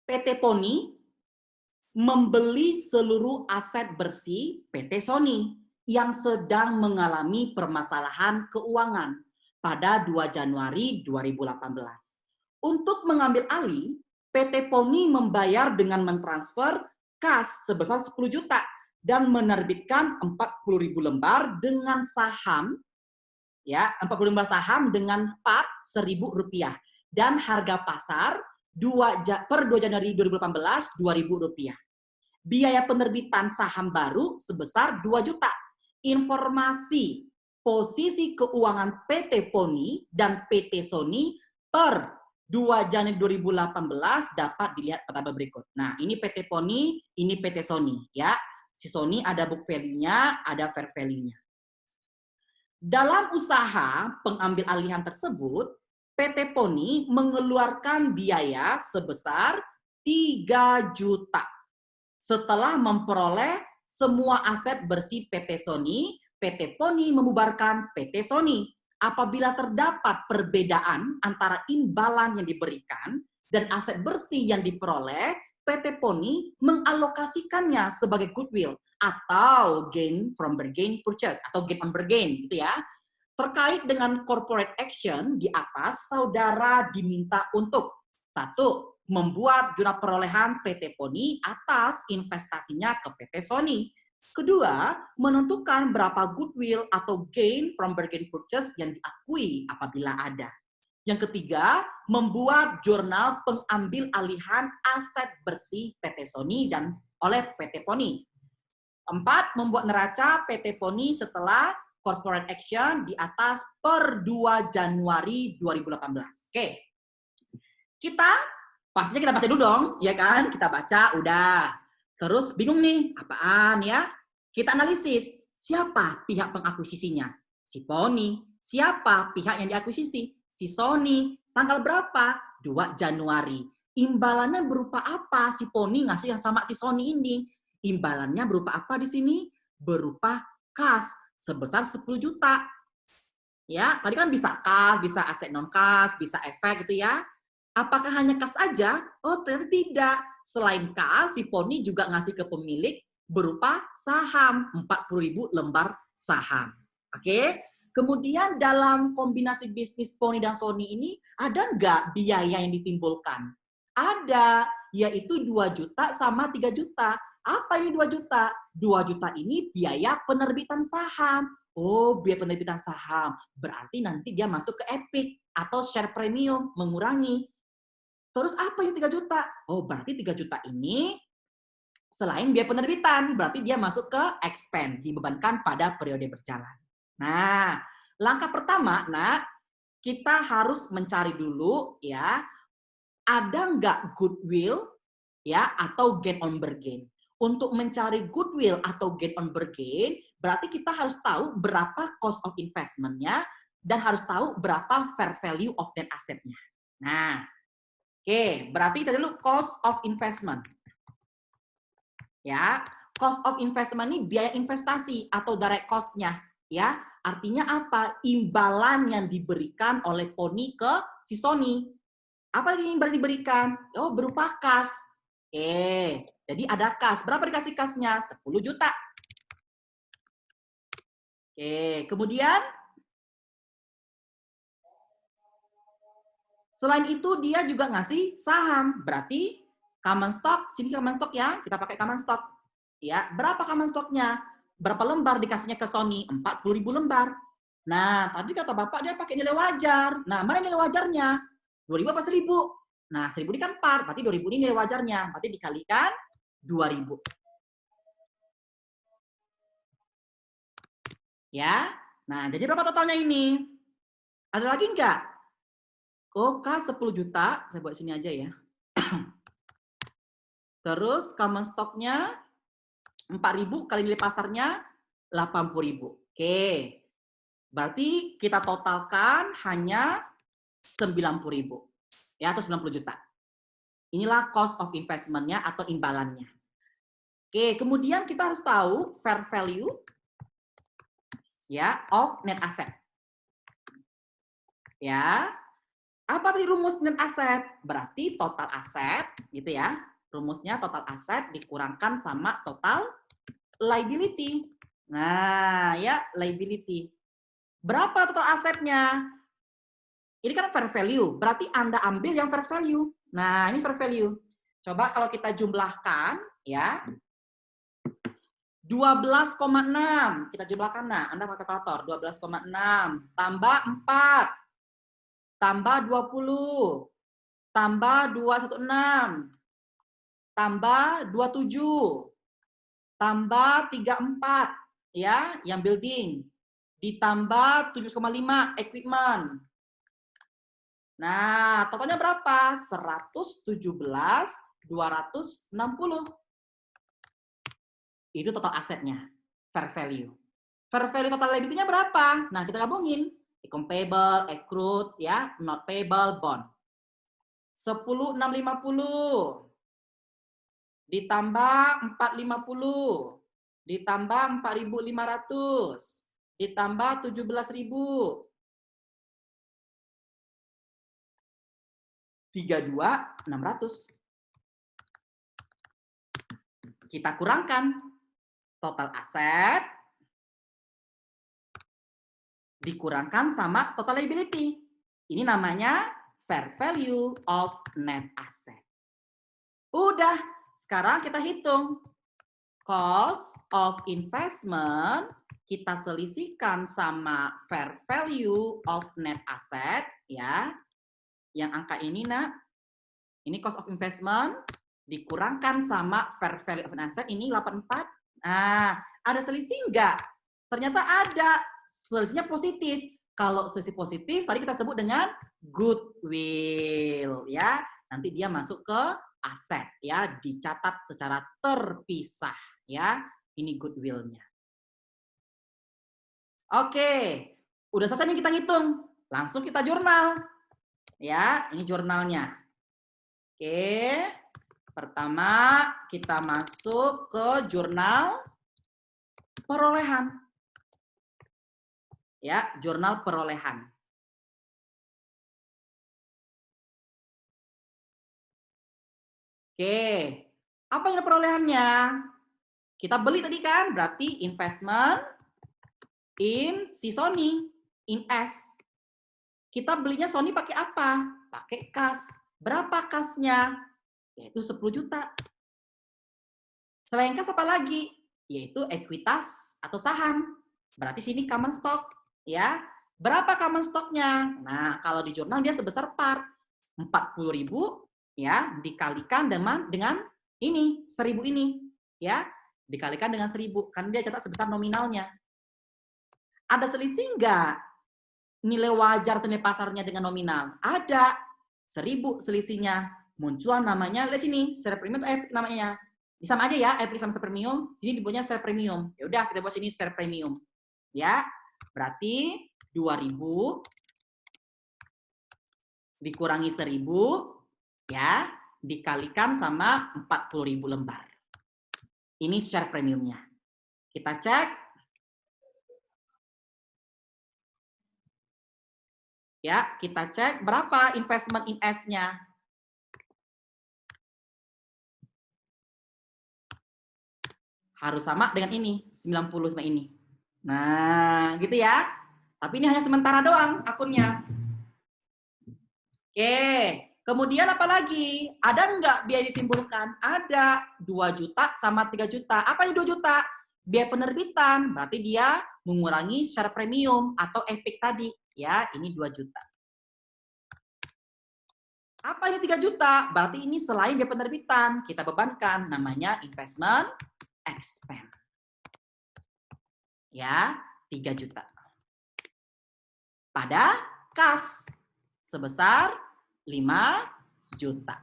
PT Poni membeli seluruh aset bersih PT Sony yang sedang mengalami permasalahan keuangan pada 2 Januari 2018. Untuk mengambil alih, PT Poni membayar dengan mentransfer kas sebesar 10 juta dan menerbitkan 40.000 lembar dengan saham, ya, 40 lembar saham dengan par Rp1.000 dan harga pasar per 2 Januari 2018 Rp2.000. Biaya penerbitan saham baru sebesar 2 juta. Informasi posisi keuangan PT Poni dan PT Sony per 2 Januari 2018 dapat dilihat pada tabel berikut. Nah, ini PT Poni, ini PT Sony, ya. Si Sony ada book value-nya, ada fair value-nya. Dalam usaha pengambil alihan tersebut, PT Poni mengeluarkan biaya sebesar 3 juta. Setelah memperoleh semua aset bersih PT Sony, PT Poni membubarkan PT Sony. Apabila terdapat perbedaan antara imbalan yang diberikan dan aset bersih yang diperoleh, PT Poni mengalokasikannya sebagai goodwill atau gain from bargain purchase atau gain on bargain gitu ya. Terkait dengan corporate action di atas, saudara diminta untuk 1. Membuat jurnal perolehan PT Poni atas investasinya ke PT Sony. Kedua, menentukan berapa goodwill atau gain from bargain purchase yang diakui apabila ada. Yang ketiga, membuat jurnal pengambil alihan aset bersih PT Sony dan oleh PT Poni. 4. Membuat neraca PT Poni setelah corporate action di atas per 2 Januari 2018. Oke. Pastinya kita baca dulu dong, ya kan? Kita baca, udah. Terus bingung nih, apaan ya? Kita analisis, siapa pihak pengakuisisinya? Si Poni. Siapa pihak yang diakuisisi? Si Sony. Tanggal berapa? 2 Januari. Imbalannya berupa apa? Si Poni ngasih yang sama si Sony ini. Imbalannya berupa apa di sini? Berupa kas sebesar 10 juta. Ya, tadi kan bisa kas, bisa aset non kas, bisa efek gitu ya. Apakah hanya kas aja? Oh, ternyata tidak. Selain kas, si Poni juga ngasih ke pemilik berupa saham, 40.000 lembar saham. Oke? Kemudian dalam kombinasi bisnis Poni dan Sony ini, ada nggak biaya yang ditimbulkan? Ada, yaitu 2 juta sama 3 juta. Apa ini 2 juta? 2 juta ini biaya penerbitan saham. Oh, biaya penerbitan saham. Berarti nanti dia masuk ke Epic atau share premium, mengurangi. Terus apa yang 3 juta? Oh, berarti 3 juta ini selain biaya penerbitan, berarti dia masuk ke expense, dibebankan pada periode berjalan. Nah, langkah pertama, kita harus mencari dulu ya, ada nggak goodwill ya atau gain on bargain. Untuk mencari goodwill atau gain on bargain, berarti kita harus tahu berapa cost of investment-nya dan harus tahu berapa fair value of net asset-nya. Nah, oke, berarti kita dulu cost of investment. Ya, cost of investment ini biaya investasi atau direct cost-nya. Ya, artinya apa? Imbalan yang diberikan oleh Poni ke si Sony. Apa yang imbalan diberikan? Oh, berupa kas. Oke, jadi ada kas. Berapa dikasih kasnya? 10 juta. Oke, kemudian selain itu dia juga ngasih saham. Berarti common stock, sini common stock ya, kita pakai common stock. Ya, berapa common stocknya? Berapa lembar dikasihnya ke Sony? 40.000 lembar. Nah, tadi kata Bapak dia pakai nilai wajar. Nah, mana nilai wajarnya? 2.000 apa 1.000? Nah, 1.000 ini kan par, berarti 2.000 ini nilai wajarnya. Berarti dikalikan 2.000. Ya, nah jadi berapa totalnya ini? Ada lagi nggak? Oh, K 10 juta, saya buat sini aja ya. Terus common stock-nya 4.000 kali nilai pasarnya 80.000. Oke. Berarti kita totalkan hanya 90.000. Ya, atau 90 juta. Inilah cost of investment-nya atau imbalannya. Oke, kemudian kita harus tahu fair value ya of net asset. Ya. Apa tadi rumus net aset? Berarti total aset, gitu ya. Rumusnya total aset dikurangkan sama total liability. Nah, ya liability. Berapa total asetnya? Ini kan fair value, berarti Anda ambil yang fair value. Nah, ini fair value. Coba kalau kita jumlahkan, ya. 12,6. Kita jumlahkan, nah. Anda pakai kalkulator. 12,6 tambah 4 tambah 20 tambah 216 tambah 27 tambah 34 ya, yang building ditambah 7,5 equipment. Nah, totalnya berapa? 117.260. Itu total asetnya, fair value. Fair value total liability-nya berapa? Nah, kita gabungin. Account payable, accrued, ya, not payable, bond. 10.650 ditambah 450 ditambah 4.500 ditambah 17.000 32.600. Kita kurangkan total aset dikurangkan sama total liability. Ini namanya fair value of net asset. Udah, sekarang kita hitung. Cost of investment kita selisihkan sama fair value of net asset, ya. Yang angka ini, nak. Ini cost of investment dikurangkan sama fair value of net asset, ini 84. Nah, ada selisih enggak? Ternyata ada. Selisihnya positif. Kalau selisih positif, tadi kita sebut dengan goodwill, ya. Nanti dia masuk ke aset, ya, dicatat secara terpisah, ya. Ini goodwill-nya. Oke, udah selesai nih kita ngitung. Langsung kita jurnal, ya. Ini jurnalnya. Oke, pertama kita masuk ke jurnal perolehan. Ya, jurnal perolehan. Oke, apa yang perolehannya? Kita beli tadi kan, berarti investment in si Sony, in S. Kita belinya Sony pakai apa? Pakai kas. Berapa kasnya? Yaitu 10 juta. Selain kas apa lagi? Yaitu ekuitas atau saham. Berarti sini common stock, ya. Berapa common stocknya? Nah, kalau di jurnal dia sebesar par 40.000, ya, dikalikan dengan ini 1.000 ini, ya, dikalikan dengan 1.000 kan dia catat sebesar nominalnya. Ada selisih enggak nilai wajar atau nilai pasarnya dengan nominal? Ada. 1.000 selisihnya. Muncul namanya, lihat sini, share premium atau namanya. Sama aja ya, epic sama share premium. Sini dibuatnya share premium. Ya udah, kita buat sini share premium. Ya, berarti 2.000 dikurangi 1.000, ya, dikalikan sama 40.000 lembar. Ini share premiumnya. Kita cek. Ya, kita cek berapa investment in S-nya. Harus sama dengan ini, 90 sama ini. Nah, gitu ya. Tapi ini hanya sementara doang akunnya. Oke, kemudian apa lagi? Ada nggak biaya ditimbulkan? Ada. 2 juta sama 3 juta. Apa ini 2 juta? Biaya penerbitan. Berarti dia mengurangi share premium atau epic tadi. Ya, ini 2 juta. Apa ini 3 juta? Berarti ini selain biaya penerbitan. Kita bebankan. Namanya investment expense. Ya, 3 juta. Pada kas sebesar 5 juta.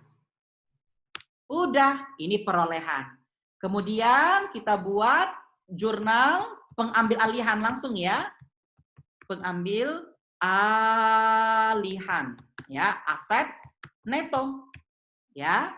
Udah, ini perolehan. Kemudian kita buat jurnal pengambil alihan langsung ya. Pengambil alihan ya, aset neto ya.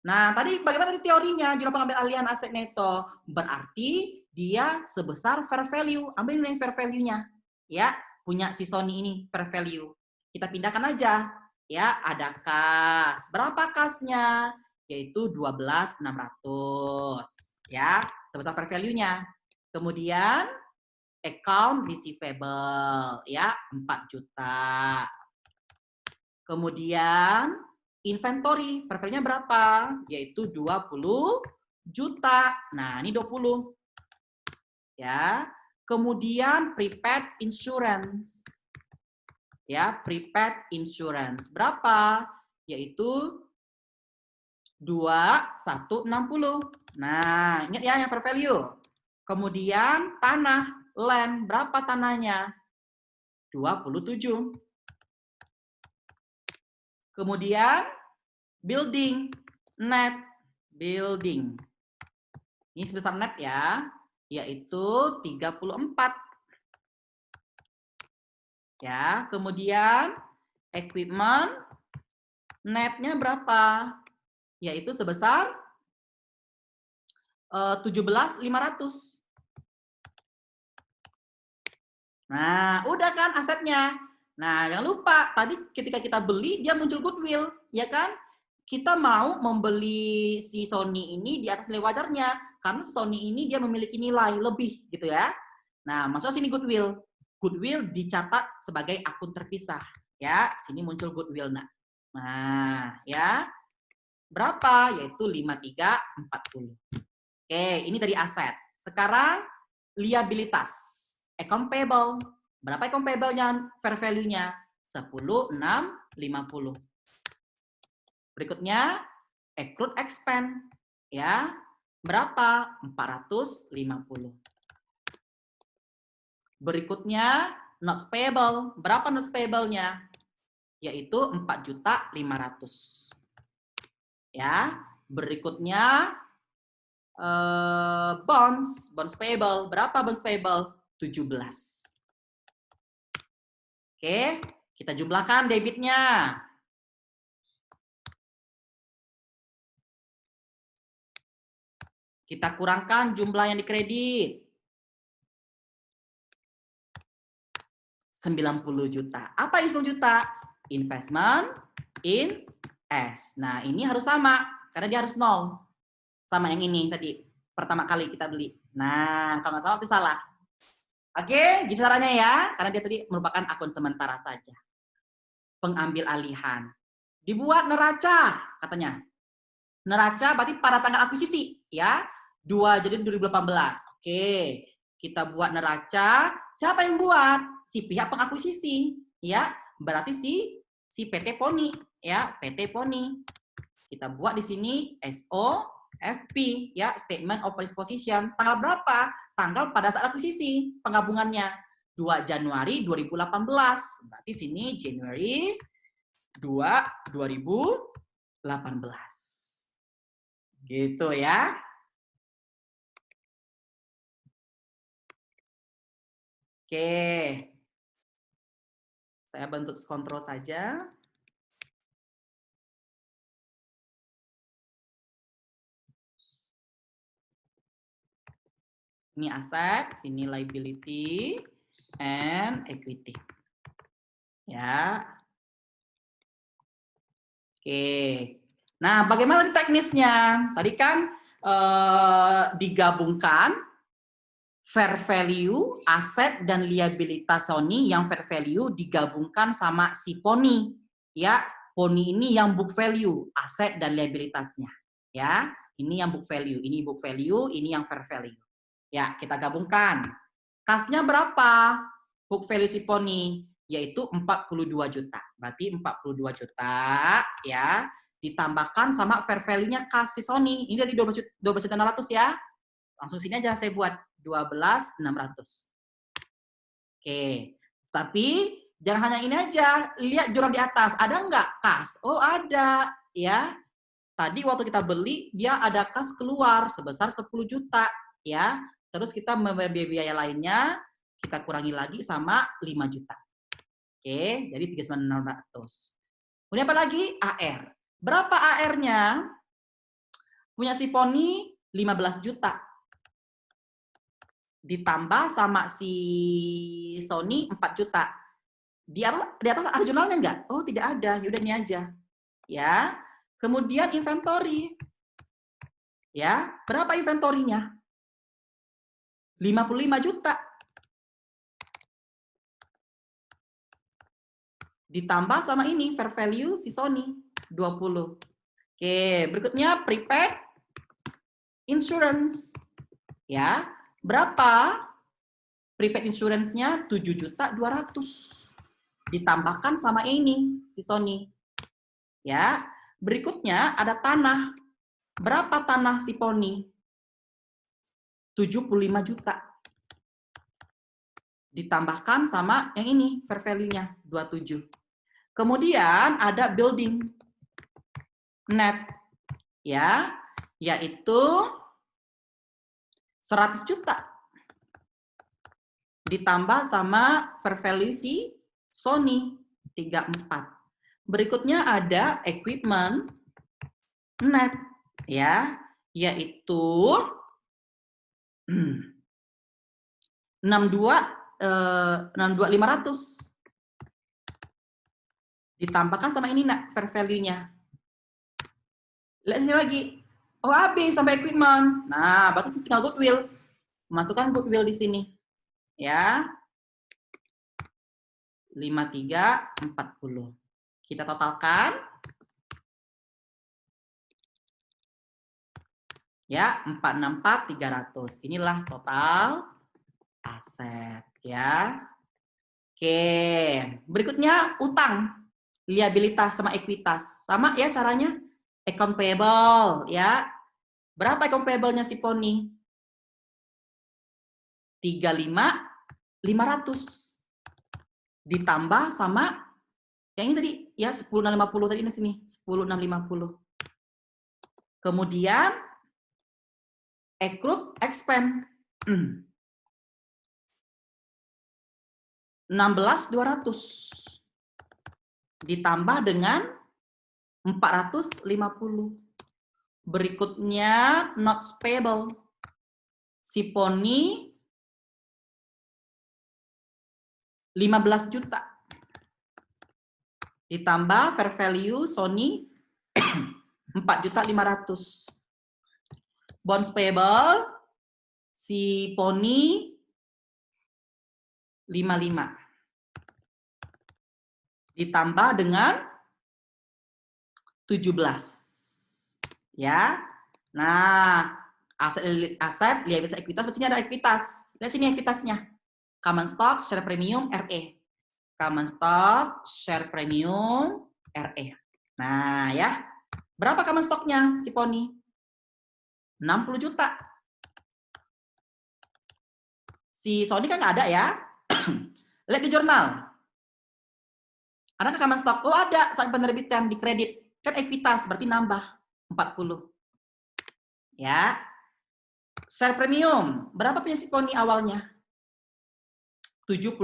Nah, tadi bagaimana tadi teorinya jurnal pengambil alihan aset neto? Berarti dia sebesar fair value. Ambil ini fair value-nya. Ya, punya si Sony ini fair value. kita pindahkan aja. Ya, ada kas. Berapa kasnya? Yaitu 12.600. Ya, sebesar fair value-nya. Kemudian account receivable ya 4 juta. Kemudian inventory fair value-nya berapa? Yaitu 20 juta. Nah, ini 20. Ya. Kemudian prepaid insurance. Ya, prepaid insurance. Berapa? Yaitu 2160. Nah, ingat ya yang fair value. Kemudian tanah, land, berapa tanahnya? 27. Kemudian building, net, building. Ini sebesar net ya, yaitu 34. Ya, kemudian equipment, netnya berapa? Yaitu sebesar 17.500. Nah, udah kan asetnya. Nah, jangan lupa, tadi ketika kita beli, dia muncul goodwill, ya kan? Kita mau membeli si Sony ini di atas nilai wajarnya, karena si Sony ini dia memiliki nilai lebih, gitu ya. Nah, maksudnya sini goodwill. Goodwill dicatat sebagai akun terpisah, ya. Sini muncul goodwill, nah, ya. Berapa? Yaitu 5340. Oke, ini dari aset. Sekarang liabilitas. Account payable. Berapa account payable-nya? Fair value-nya 10.650. Berikutnya accrued expense ya. Berapa? 450. Berikutnya notes payable. Berapa notes payable-nya? Yaitu 4.500.000. Ya. Berikutnya bonds payable. Berapa bonds payable? 17. Oke, kita jumlahkan debitnya. Kita kurangkan jumlah yang dikredit. 90 juta. Apa ini 10 juta? Investment in S. Nah, ini harus sama karena dia harus 0. Sama yang ini tadi pertama kali kita beli. Nah, kalau nggak salah itu salah. Oke, gitu caranya ya. Karena dia tadi merupakan akun sementara saja. Pengambil alihan. Dibuat neraca katanya. Neraca berarti pada tanggal akuisisi ya. 2 jadi 2018. Oke, kita buat neraca. Siapa yang buat? Si pihak pengakuisisi ya. Berarti si PT Poni ya, PT Poni. Kita buat di sini SOFP ya, Statement of Disposition. Tanggal berapa? Tanggal pada saat akuisisi penggabungannya 2 Januari 2018. Berarti sini Januari 2 2018. Gitu ya. Oke. Saya bentuk kontrol saja. Ini aset, sini liability, and equity. Ya. Oke. Nah, bagaimana teknisnya? Tadi kan digabungkan fair value, aset, dan liabilitas Sony yang fair value digabungkan sama si Poni. Ya, Poni ini yang book value, aset dan liabilitasnya. Ya, ini yang book value, ini book value, ini yang fair value. Ya, kita gabungkan. Kasnya berapa? Book value si Poni yaitu 42 juta. Berarti 42 juta ya, ditambahkan sama fair value-nya kas si Sony. Ini dari 12.600 ya. Langsung sini aja saya buat 12.600. Oke. Tapi jangan hanya ini aja, lihat jurang di atas. Ada nggak kas? Oh, ada ya. Tadi waktu kita beli dia ada kas keluar sebesar 10 juta ya. Terus kita membayar biaya lainnya, kita kurangi lagi sama 5 juta. Oke, jadi 3.600. Kemudian apa lagi? AR. Berapa AR-nya? Punya si Poni 15 juta. Ditambah sama si Sony 4 juta. Di atas ada jurnalnya nggak? Oh, tidak ada. Yaudah ini aja. Ya. Kemudian inventory. Ya, berapa inventorinya? 55 juta. Ditambah sama ini fair value si Sony 20. Oke, berikutnya prepaid insurance. Ya, berapa? Prepaid insurance-nya 7.200.000. Ditambahkan sama ini si Sony. Ya, berikutnya ada tanah. Berapa tanah si Pony? 75 juta. Ditambahkan sama yang ini fair value-nya 27. Kemudian ada building net, ya, yaitu 100 juta. Ditambah sama fair value si Sony 34. Berikutnya ada equipment net, ya, yaitu 62.500. Ditambahkan sama ini nak fair value-nya. Lihat sini lagi. Oh, habis sampai equipment. Nah, berarti tinggal goodwill. Masukkan goodwill di sini. Ya. 5340. Kita totalkan. Ya, 464.300. Inilah total aset, ya. Oke, berikutnya utang, liabilitas sama ekuitas. Sama ya caranya. Account payable, ya. Berapa account payable-nya si Pony? 35.500. Ditambah sama yang ini tadi, ya 10.650 tadi di sini, 10.650. Kemudian accrued expense 16.200 ditambah dengan 450. Berikutnya notes payable si Pony 15 juta ditambah fair value Sony 4.500. Bonds payable si Pony 55 ditambah dengan 17, ya. Nah, aset liabilitas ekuitas, berarti ada ekuitas. Lihat sini ekuitasnya. Common stock, share premium, RE. Common stock, share premium, RE. Nah, ya. Berapa common stock-nya si Pony? 60 juta. Si Sony kan nggak ada ya. Lihat di jurnal. Ada common stock? Oh, ada saat penerbitan di kredit. Kan ekuitas, berarti nambah 40. Ya. Share premium. Berapa punya si Pony awalnya? 75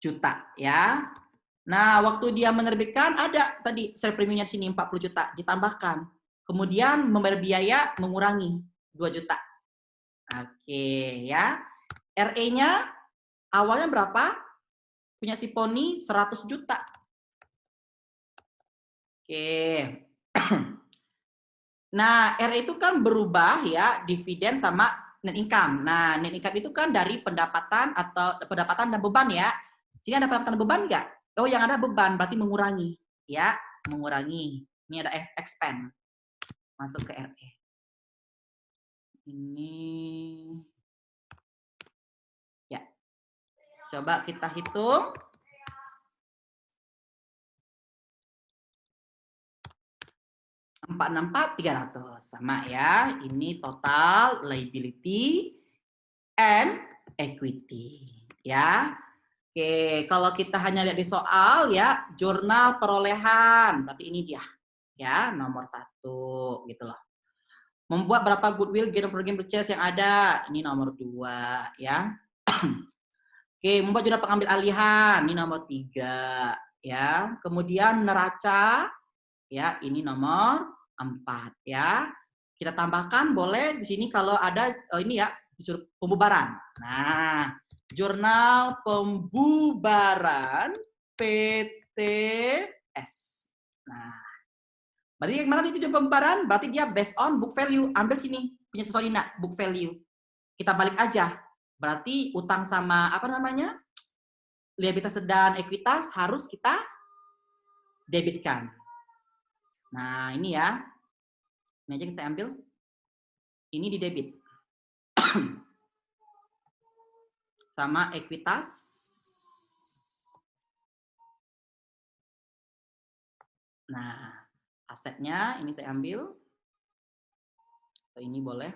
juta, ya. Nah, waktu dia menerbitkan ada tadi share premiumnya di sini 40 juta ditambahkan. Kemudian membayar biaya mengurangi 2 juta. Oke, ya. RE-nya awalnya berapa? Punya si Pony 100 juta. Oke. Nah, RE itu kan berubah ya, dividen sama net income. Nah, net income itu kan dari pendapatan atau pendapatan dan beban ya. Sini ada pendapatan dan beban nggak? Oh, yang ada beban berarti mengurangi, ya, mengurangi. Ini ada expense masuk ke RE. Ini, ya. Coba kita hitung. $464.300 sama ya. Ini total liability and equity, ya. Oke, kalau kita hanya lihat di soal ya, jurnal perolehan, berarti ini dia, ya, nomor 1 gitu loh. Membuat berapa goodwill gain for gain purchase yang ada, ini nomor 2 ya. Oke, membuat jurnal pengambil alihan, ini nomor 3 ya. Kemudian neraca, ya, ini nomor 4 ya. Kita tambahkan boleh di sini kalau ada ini ya, disuruh pembubaran. Nah, jurnal pembubaran PTS. Nah, berarti yang mana itu jurnal pembubaran? Berarti dia based on book value. Ambil sini, punya Solina, book value. Kita balik aja. Berarti utang sama apa namanya? Liabilitas dan ekuitas harus kita debitkan. Nah, ini ya. Ini aja yang saya ambil. Ini di debit. Sama ekuitas. Nah, asetnya ini saya ambil. Ini boleh.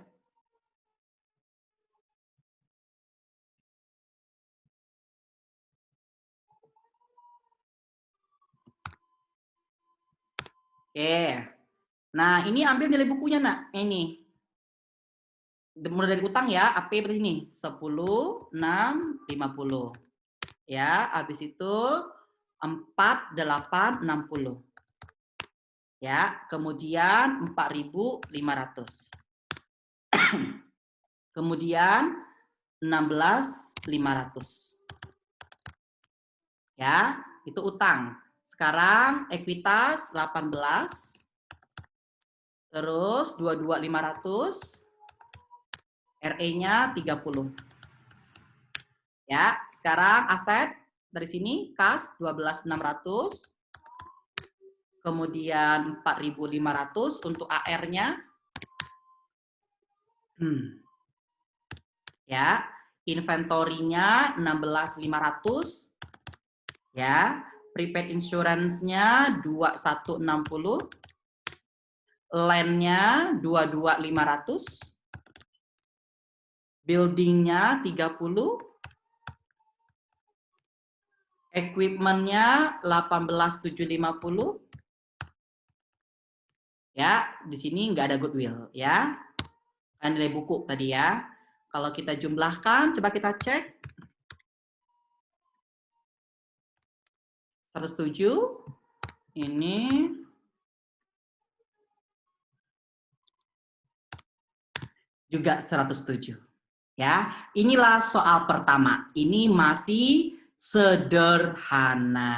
Oke. Nah, ini ambil nilai bukunya, Nak. Ini. Mulai dari utang ya, AP berarti ini 10, 6, 50. Ya, habis itu 4, 8, 60. Ya, kemudian 4.500. Kemudian 16.500. Ya, itu utang. Sekarang ekuitas 18. Terus 22.500. RE-nya 30. Ya, sekarang aset dari sini kas 12.600. Kemudian 4.500 untuk AR-nya. Ya, inventory-nya 16.500. Ya, prepaid insurance-nya 2160. Land-nya 22.500. Building-nya 30. Equipment-nya 18.750. Ya, di sini nggak ada goodwill ya. Kan nilai buku tadi ya. Kalau kita jumlahkan, coba kita cek. 107. Ini juga 107. Ya, inilah soal pertama. Ini masih sederhana.